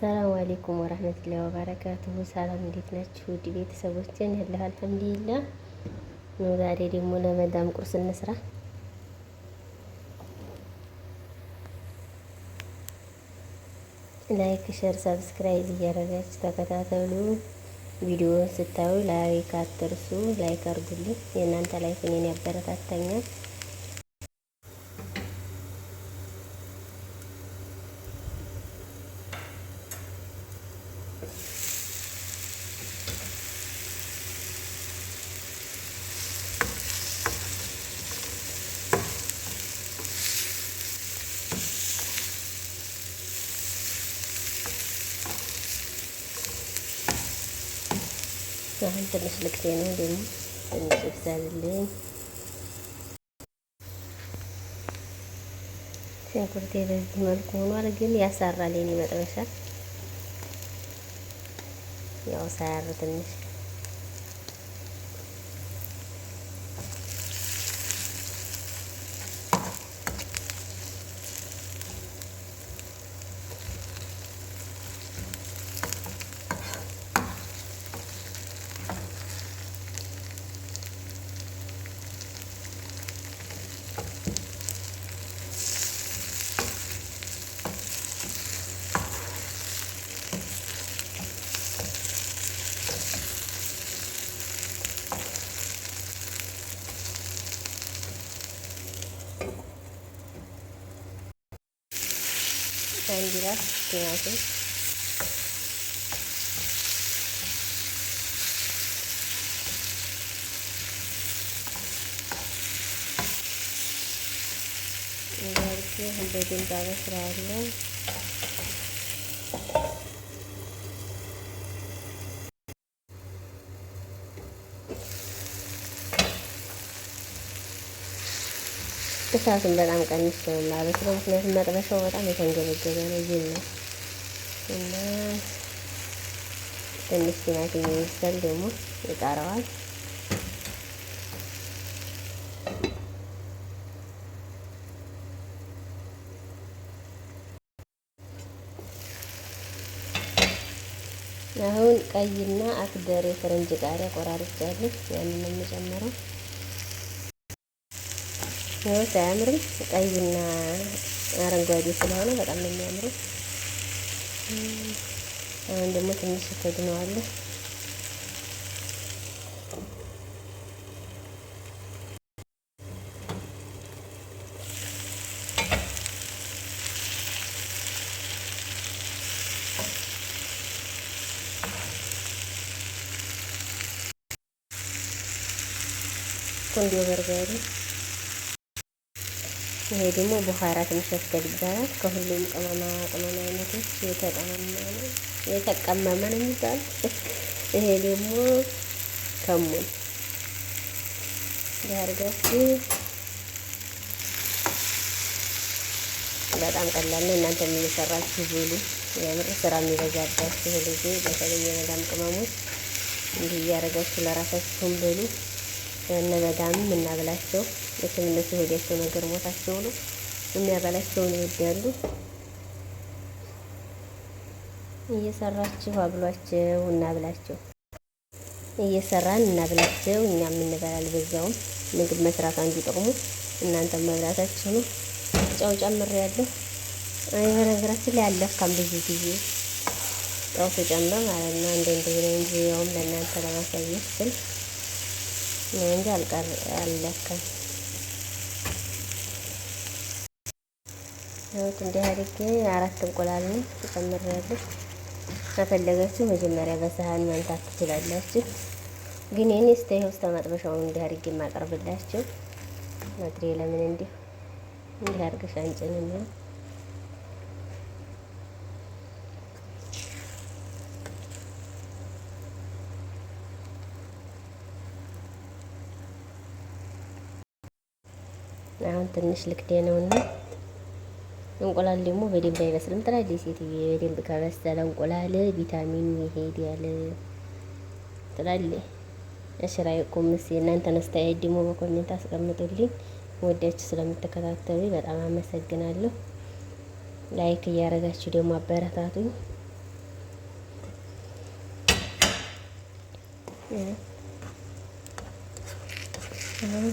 አሰላሙ አለይኩም ወራህመቱላሂ ወበረካቱሁ። ሰላም እንዴት ናችሁ? ውድ ቤተሰቦችን ያለሁ አልሐምዱሊላህ ነው። ዛሬ ደግሞ ለመዳም ቁርስ እንስራ። ላይክ፣ ሼር፣ ሰብስክራይብ እያደረጋችሁ ተከታተሉ። ቪዲዮ ስታዩ ላይክ አትርሱ። ላይክ አድርጉልኝ። የእናንተ ላይክ እኔን ያበረታታኛል። አሁን ትንሽ ልቅቴ ነው ደግሞ ትንሽ ይብዛልልኝ። ሽንኩርቴ በዚህ መልኩ ሆኗል፣ ግን ያሳራል። የኔ መጥበሻ ያው ሳያር ትንሽ አንድ ራስ ቲማቲም እንደዚህ በደንብ አበስላለሁ። እሳቱን በጣም ቀንስ ነው ማለት ነው። ምክንያቱም መጥበሻው በጣም የተንገበገበ ነው ይል ነው እና ትንሽ ቲማቲም ይመስል ደግሞ ይቀረዋል። አሁን ቀይና አክደር የፈረንጅ ቃሪያ ቆራርጫለሁ። ያንን ነው የምጨምረው። ነው ሳያምርም ቀይና አረንጓዴ ስለሆነ በጣም ነው የሚያምረው። አሁን ደግሞ ትንሽ ተድነዋለሁ። ቆንጆ በርበሬ። ይሄ ደግሞ ቡኻራት መሸፈል ይባላል። ከሁሉም ቅመማ አይነቶች የተቀመመ ነው የሚባለው። ይሄ ደግሞ ከሙን ያርጋችሁ። በጣም ቀላል ነው። እናንተም እየሰራችሁ ብሉ። የምር ስራ የሚበዛባችሁ ልጅ በተለይ የመዳም ቅመሞች እንዲህ እያደረጋችሁ ለራሳችሁም ብሉ። እነ መዳምም እናብላቸው። ለምን እነሱ ሆዲያቸው ነገር ሞታቸው ነው የሚያበላቸውን ይወዳሉ። እየሰራችሁ አብሏቸው፣ እናብላቸው። እየሰራን እናብላቸው፣ እኛም እንበላል። በዛውም ምግብ መስራት አንዱ ጥቅሙ እናንተም መብላታችሁ ነው። ጨው ጨምሬያለሁ። በነገራችን ላይ አለካም ብዙ ጊዜ ጨው ተጨምረ ማለት ነው። እንደዚህ ነው እንጂ ያውም ለእናንተ ለማሳየት ስል እንጂ አለካም። ያውት እንዲህ አድርጌ 4 እንቁላል ነው ጨምሬያለሁ። ከፈለጋችሁ መጀመሪያ በሰሃን ማንሳት ትችላላችሁ፣ ግን እኔ እስከ መጥበሻው እንዲህ አድርጌ የማቀርብላችሁ ማጥሬ ለምን እንዲህ አድርገሽ አንጭንና አሁን ትንሽ ልክዴ ነውና እንቁላል ደግሞ በደንብ አይበስልም ትላለች ሴትዬ። በደንብ ከበሰለ እንቁላል ቪታሚን ይሄዳል ትላለች። እሽራይኩም እናንተን አስተያየት ደግሞ በኮሜንት አስቀምጡልኝ። ወዳችሁ ስለምትከታተሉኝ በጣም አመሰግናለሁ። ላይክ እያደረጋችሁ ደግሞ አበረታቱኝ። አሁን